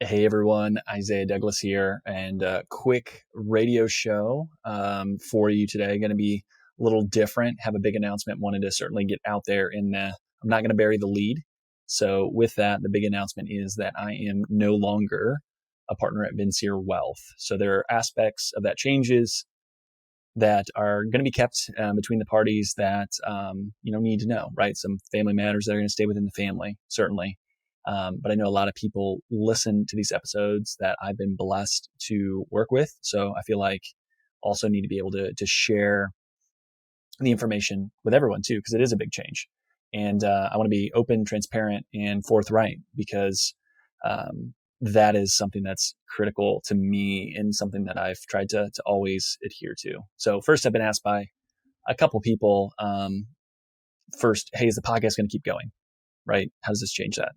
Hey everyone, Isaiah Douglas here, and a quick radio show for you today. Going to be a little different, have a big announcement, wanted to certainly get out there I'm not going to bury the lead. So with that, the big announcement is that I am no longer a partner at Vincere Wealth. So there are aspects of that changes that are going to be kept between the parties that need to know, right? Some family matters that are going to stay within the family, certainly. But I know a lot of people listen to these episodes that I've been blessed to work with. So I feel like also need to be able to share the information with everyone too, because it is a big change. And I want to be open, transparent, and forthright because that is something that's critical to me and something that I've tried to always adhere to. So first, I've been asked by a couple people, first, hey, is the podcast going to keep going? Right? How does this change that?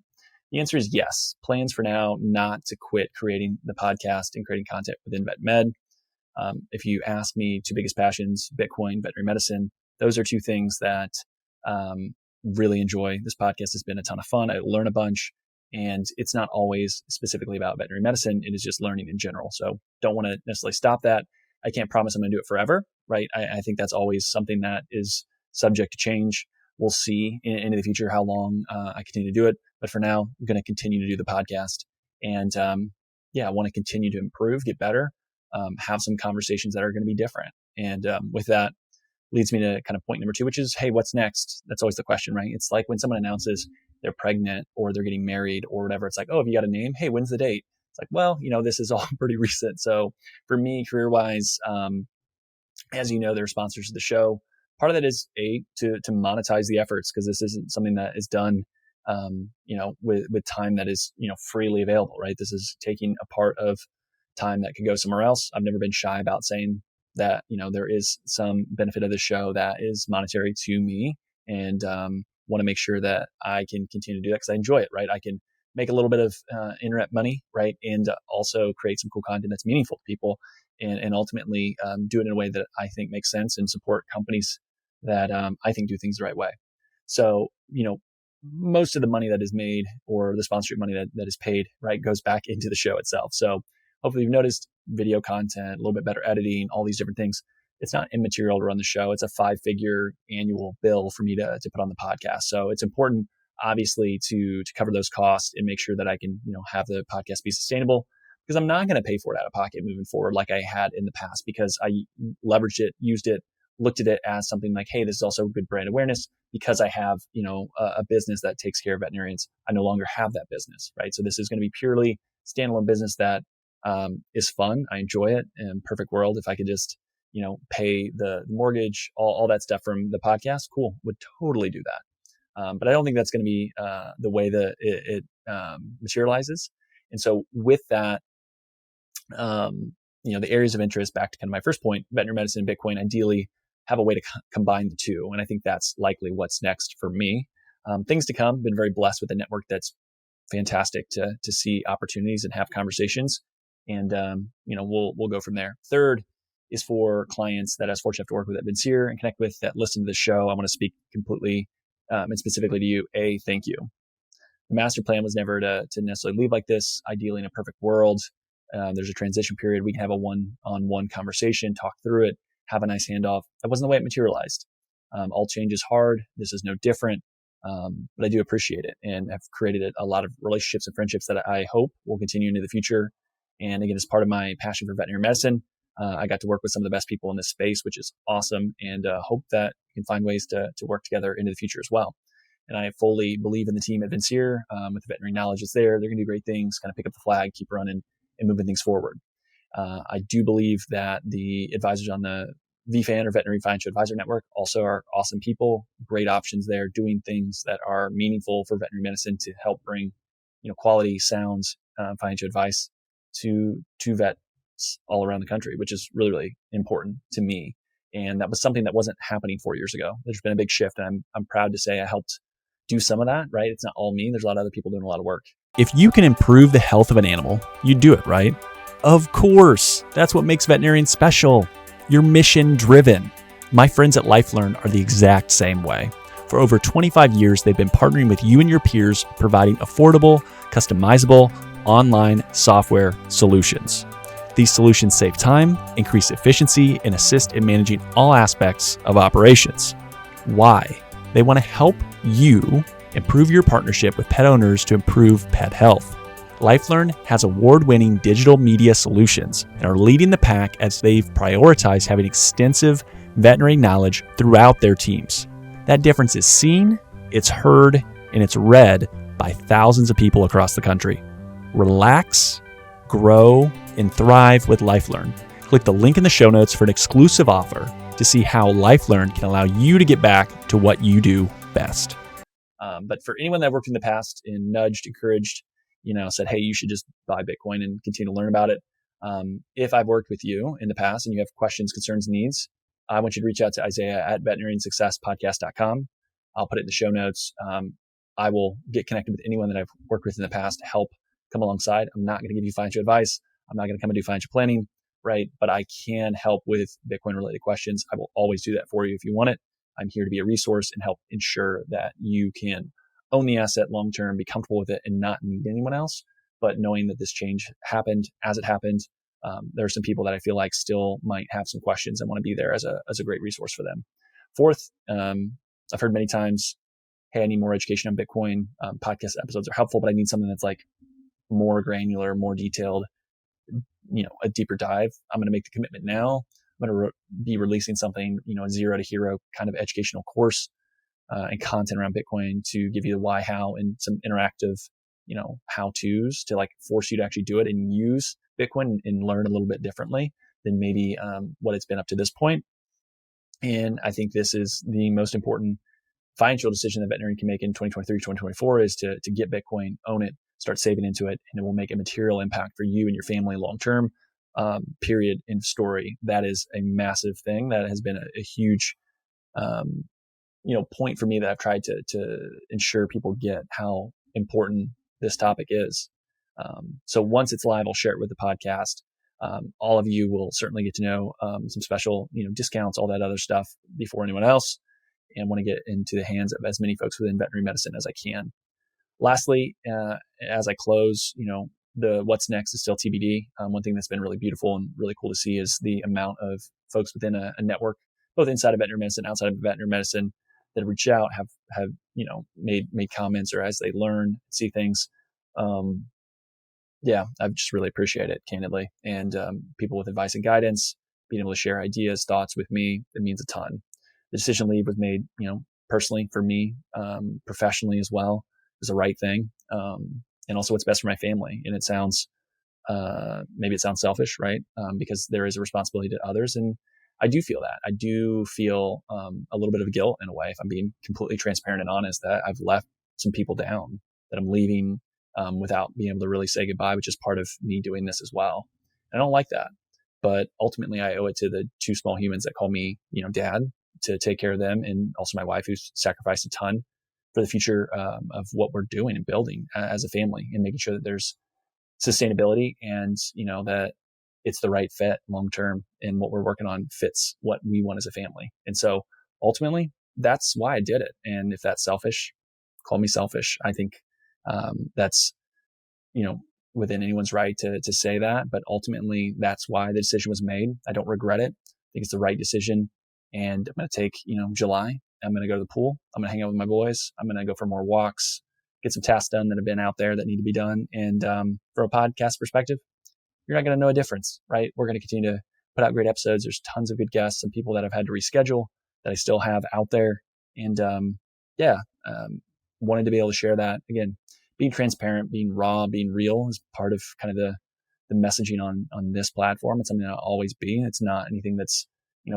The answer is yes. Plans for now not to quit creating the podcast and creating content within VetMed. If you ask me, two biggest passions, Bitcoin, veterinary medicine, those are two things that really enjoy. This podcast has been a ton of fun. I learn a bunch, and it's not always specifically about veterinary medicine. It is just learning in general. So don't want to necessarily stop that. I can't promise I'm going to do it forever, right? I think that's always something that is subject to change. We'll see into the future how long I continue to do it. But for now, I'm going to continue to do the podcast. And I want to continue to improve, get better, have some conversations that are going to be different. And with that leads me to kind of point number 2, which is, hey, what's next? That's always the question, right? It's like when someone announces they're pregnant or they're getting married or whatever. It's like, oh, have you got a name? Hey, when's the date? It's like, well, this is all pretty recent. So for me, career-wise, as you know, they're sponsors of the show. Part of that is to monetize the efforts, because this isn't something that is done, with time that is, freely available, right? This is taking a part of time that could go somewhere else. I've never been shy about saying that, there is some benefit of the show that is monetary to me, and want to make sure that I can continue to do that because I enjoy it, right? I can make a little bit of internet money, right? And also create some cool content that's meaningful to people, and ultimately do it in a way that I think makes sense and support companies that I think do things the right way. So, most of the money that is made, or the sponsorship money that is paid, right, goes back into the show itself. So hopefully you've noticed video content, a little bit better editing, all these different things. It's not immaterial to run the show. It's a 5-figure annual bill for me to put on the podcast. So it's important, obviously, to cover those costs and make sure that I can, have the podcast be sustainable, because I'm not going to pay for it out of pocket moving forward like I had in the past, because I leveraged it, used it, looked at it as something like, hey, this is also good brand awareness because I have, a business that takes care of veterinarians. I no longer have that business, right? So this is going to be purely standalone business that is fun. I enjoy it. In perfect world, if I could just, pay the mortgage, all that stuff from the podcast, cool, would totally do that. But I don't think that's going to be the way that it materializes. And so with that, the areas of interest, back to kind of my first point, veterinary medicine and Bitcoin, ideally have a way to combine the two. And I think that's likely what's next for me. Things to come. Been very blessed with a network that's fantastic to see opportunities and have conversations. And, we'll go from there. Third is for clients that I was fortunate enough to work with at Vincere and connect with, that listen to the show. I want to speak completely and specifically to you. Thank you. The master plan was never to necessarily leave like this. Ideally, in a perfect world, there's a transition period. We can have a one-on-one conversation, talk through it, have a nice handoff. That wasn't the way it materialized. All change is hard. This is no different. But I do appreciate it, and have created a lot of relationships and friendships that I hope will continue into the future. And again, as part of my passion for veterinary medicine, I got to work with some of the best people in this space, which is awesome, and hope that we can find ways to work together into the future as well. And I fully believe in the team at Vincere, with the veterinary knowledge that's there. They're going to do great things, kind of pick up the flag, keep running, and moving things forward. I do believe that the advisors on the VFAN, or Veterinary Financial Advisor Network, also are awesome people, great options there, doing things that are meaningful for veterinary medicine to help bring, quality, sound financial advice to vets all around the country, which is really, really important to me. And that was something that wasn't happening 4 years ago. There's been a big shift, and I'm proud to say I helped do some of that, right? It's not all me. There's a lot of other people doing a lot of work. If you can improve the health of an animal, you do it, right? Of course. That's what makes veterinarians special. You're mission driven. My friends at LifeLearn are the exact same way. For over 25 years, they've been partnering with you and your peers, providing affordable, customizable, online software solutions. These solutions save time, increase efficiency, and assist in managing all aspects of operations. Why? They want to help you improve your partnership with pet owners to improve pet health. LifeLearn has award-winning digital media solutions and are leading the pack as they've prioritized having extensive veterinary knowledge throughout their teams. That difference is seen, it's heard, and it's read by thousands of people across the country. Relax, grow, and thrive with LifeLearn. Click the link in the show notes for an exclusive offer to see how LifeLearn can allow you to get back to what you do best. But for anyone that worked in the past and nudged, encouraged, said, hey, you should just buy Bitcoin and continue to learn about it. If I've worked with you in the past and you have questions, concerns, needs, I want you to reach out to Isaiah at veterinariansuccesspodcast.com. I'll put it in the show notes. I will get connected with anyone that I've worked with in the past to help come alongside. I'm not going to give you financial advice. I'm not going to come and do financial planning, right? But I can help with Bitcoin related questions. I will always do that for you if you want it. I'm here to be a resource and help ensure that you can own the asset long term, be comfortable with it, and not need anyone else. But knowing that this change happened as it happened, there are some people that I feel like still might have some questions and want to be there as a great resource for them. Fourth, I've heard many times, hey, I need more education on Bitcoin. Podcast episodes are helpful, but I need something that's like more granular, more detailed, a deeper dive. I'm going to make the commitment now. I'm going to be releasing something, a zero to hero kind of educational course and content around Bitcoin to give you the why, how, and some interactive, how-tos to like force you to actually do it and use Bitcoin and learn a little bit differently than maybe what it's been up to this point. And I think this is the most important financial decision that veterinarian can make in 2023, 2024 is to get Bitcoin, own it, start saving into it, and it will make a material impact for you and your family long-term, period, end story. That is a massive thing. That has been a huge, point for me that I've tried to ensure people get how important this topic is. So once it's live, I'll share it with the podcast. All of you will certainly get to know some special, discounts, all that other stuff before anyone else, and want to get into the hands of as many folks within veterinary medicine as I can. Lastly, as I close, the what's next is still TBD. One thing that's been really beautiful and really cool to see is the amount of folks within a network, both inside of veterinary medicine, outside of veterinary medicine, that have reached out, have made comments, or as they learn, see things. I just really appreciate it, candidly. And people with advice and guidance, being able to share ideas, thoughts with me, it means a ton. The decision to leave was made, personally for me, professionally as well. It was the right thing. And also what's best for my family. And it sounds, maybe it sounds selfish, right? Because there is a responsibility to others. And I do feel that. I do feel a little bit of guilt in a way, if I'm being completely transparent and honest, that I've left some people down, that I'm leaving without being able to really say goodbye, which is part of me doing this as well. I don't like that. But ultimately, I owe it to the two small humans that call me, dad, to take care of them, and also my wife, who's sacrificed a ton for the future of what we're doing and building as a family, and making sure that there's sustainability and, that it's the right fit long term, and what we're working on fits what we want as a family. And so ultimately, that's why I did it. And if that's selfish, call me selfish. I think that's, within anyone's right to say that. But ultimately, that's why the decision was made. I don't regret it. I think it's the right decision. And I'm going to take, July. I'm going to go to the pool. I'm going to hang out with my boys. I'm going to go for more walks, get some tasks done that have been out there that need to be done. And from a podcast perspective, you're not going to know a difference, right? We're going to continue to put out great episodes. There's tons of good guests and people that I've had to reschedule that I still have out there. And wanted to be able to share that. Again, being transparent, being raw, being real is part of kind of the messaging on this platform. It's something that I'll always be. It's not anything that's,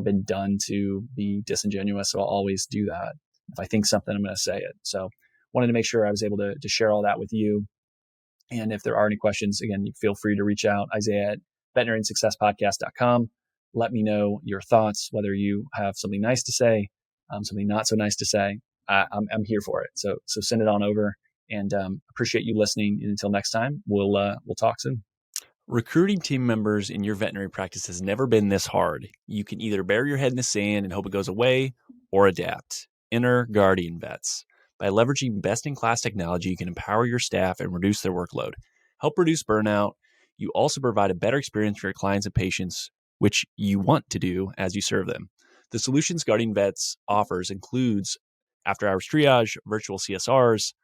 been done to be disingenuous. So I'll always do that. If I think something, I'm going to say it. So wanted to make sure I was able to share all that with you. And if there are any questions, again, you feel free to reach out, Isaiah at veterinariansuccesspodcast.com. Let me know your thoughts, whether you have something nice to say, something not so nice to say. I'm here for it. So send it on over, and appreciate you listening. And until next time, we'll talk soon. Recruiting team members in your veterinary practice has never been this hard. You can either bury your head in the sand and hope it goes away, or adapt. Enter Guardian Vets. By leveraging best-in-class technology, you can empower your staff and reduce their workload. help reduce burnout. You also provide a better experience for your clients and patients, which you want to do as you serve them. The solutions Guardian Vets offers includes after-hours triage, virtual CSRs,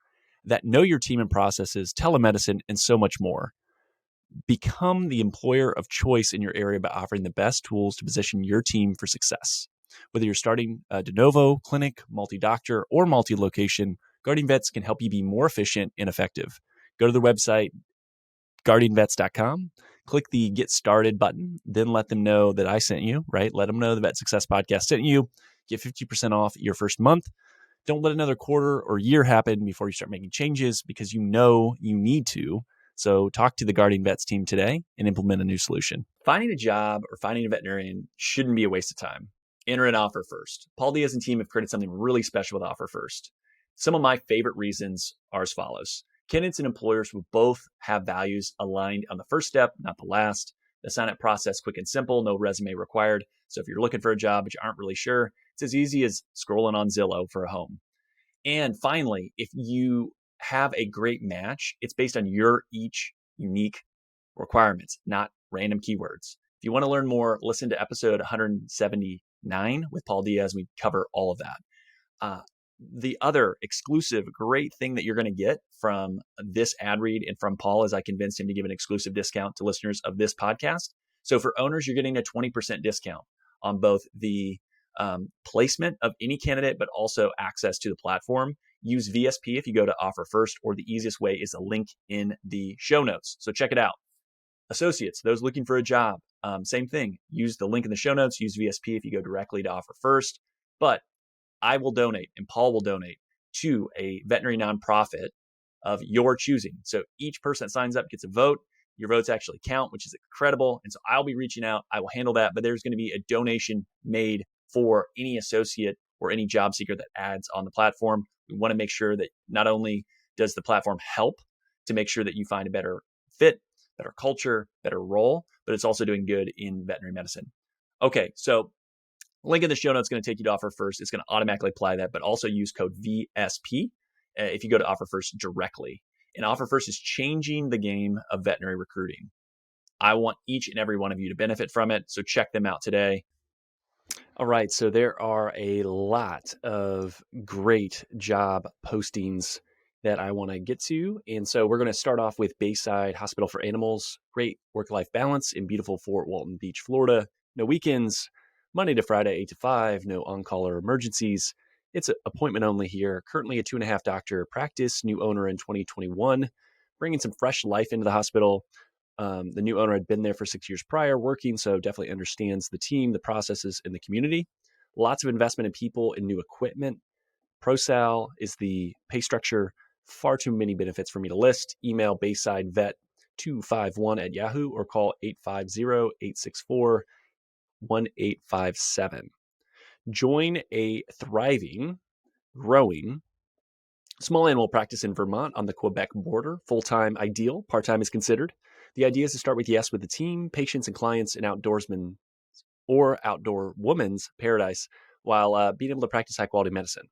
that know your team and processes, telemedicine, and so much more. Become the employer of choice in your area by offering the best tools to position your team for success. Whether you're starting a de novo, clinic, multi-doctor, or multi-location, Guardian Vets can help you be more efficient and effective. Go to the website, guardianvets.com, click the Get Started button, then let them know that I sent you, right? Let them know the Vet Success Podcast sent you. Get 50% off your first month. Don't let another quarter or year happen before you start making changes, because you know you need to. So talk to the Guardian Vets team today and implement a new solution. Finding a job or finding a veterinarian shouldn't be a waste of time. Enter an Offer First. Paul Diaz and team have created something really special with Offer First. Some of my favorite reasons are as follows. Candidates and employers will both have values aligned on the first step, not the last. The sign-up process quick and simple, no resume required. So if you're looking for a job but you aren't really sure, it's as easy as scrolling on Zillow for a home. And finally, if you have a great match, it's based on your each unique requirements, not random keywords. If you want to learn more, listen to episode 179 with Paul Diaz. We cover all of that. The other exclusive great thing that you're going to get from this ad read and from Paul is I convinced him to give an exclusive discount to listeners of this podcast. So for owners, you're getting a 20% discount on both the placement of any candidate, but also access to the platform. Use VSP if you go to Offer First, or the easiest way is a link in the show notes. So check it out. Associates, those looking for a job, same thing. Use the link in the show notes. Use VSP if you go directly to Offer First. But I will donate and Paul will donate to a veterinary nonprofit of your choosing. So each person that signs up gets a vote. Your votes actually count, which is incredible. And so I'll be reaching out. I will handle that. But there's going to be a donation made for any associate or any job seeker that adds on the platform. We want to make sure that not only does the platform help to make sure that you find a better fit, better culture, better role, but it's also doing good in veterinary medicine. Okay, so link in the show notes is going to take you to Offer First. It's going to automatically apply that, but also use code VSP if you go to Offer First directly. And Offer First is changing the game of veterinary recruiting. I want each and every one of you to benefit from it, so check them out today. All right, so there are a lot of great job postings that I want to get to. And so we're going to start off with Bayside Hospital for Animals. Great work-life balance in beautiful Fort Walton Beach, Florida. No weekends, Monday to Friday, 8 to 5, no on-call or emergencies. It's an appointment only here. Currently a 2.5 doctor practice, new owner in 2021, bringing some fresh life into the hospital. The new owner had been there for 6 years prior working, so definitely understands the team, the processes, and the community. Lots of investment in people and new equipment. ProSal is the pay structure. Far too many benefits for me to list. Email BaysideVet251@Yahoo or call 850-864-1857. Join a thriving, growing small animal practice in Vermont on the Quebec border. Full-time ideal, part-time is considered. The idea is to start with yes with the team, patients and clients, and outdoorsmen or outdoor woman's paradise while being able to practice high-quality medicine.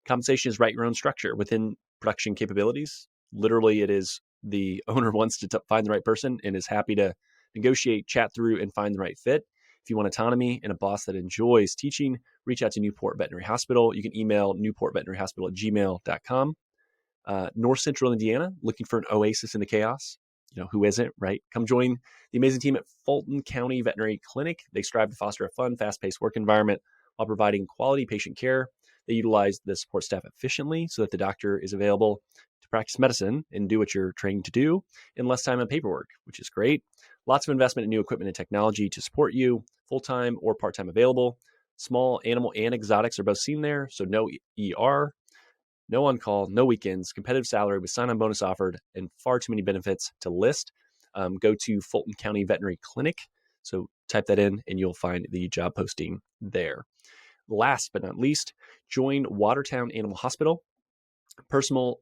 Compensation is write your own structure within production capabilities. Literally, it is the owner wants to find the right person and is happy to negotiate, chat through, and find the right fit. If you want autonomy and a boss that enjoys teaching, reach out to Newport Veterinary Hospital. You can email newportveterinaryhospital@gmail.com. North Central Indiana, looking for an oasis in the chaos. You know, who isn't, right? Come join the amazing team at Fulton County Veterinary Clinic. They strive to foster a fun, fast-paced work environment while providing quality patient care. They utilize the support staff efficiently so that the doctor is available to practice medicine and do what you're trained to do in less time and paperwork, which is great. Lots of investment in new equipment and technology to support you, full-time or part-time available. Small animal and exotics are both seen there, so no ER, no on-call, no weekends, competitive salary with sign-on bonus offered, and far too many benefits to list. Go to Fulton County Veterinary Clinic. So type that in and you'll find the job posting there. Last but not least, join Watertown Animal Hospital. Personable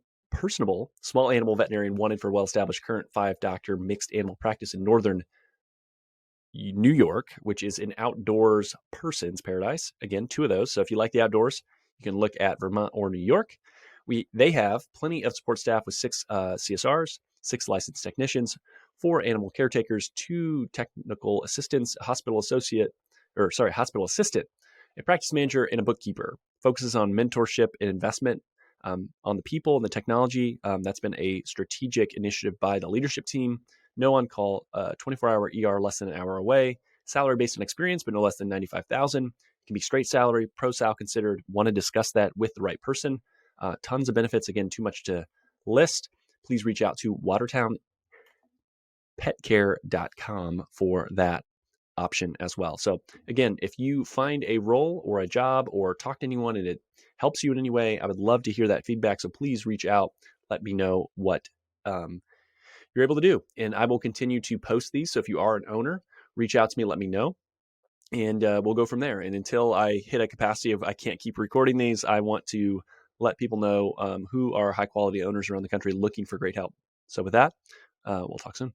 small animal veterinarian wanted for well-established current 5-doctor mixed animal practice in northern New York, which is an outdoors person's paradise. Again, 2 of those. So if you like the outdoors, you can look at Vermont or New York. They have plenty of support staff with 6 CSRs, 6 licensed technicians, 4 animal caretakers, 2 technical assistants, a hospital assistant, a practice manager, and a bookkeeper. Focuses on mentorship and investment on the people and the technology. That's been a strategic initiative by the leadership team. No on-call, 24-hour ER less than an hour away. Salary based on experience, but no less than $95,000. Can be straight salary, pro sal considered. Want to discuss that with the right person. Tons of benefits. Again, too much to list. Please reach out to WatertownPetCare.com for that option as well. So again, if you find a role or a job or talk to anyone and it helps you in any way, I would love to hear that feedback. So please reach out. Let me know what you're able to do. And I will continue to post these. So if you are an owner, reach out to me, let me know. And we'll go from there. And until I hit a capacity of I can't keep recording these, I want to let people know who are high quality owners around the country looking for great help. So with that, we'll talk soon.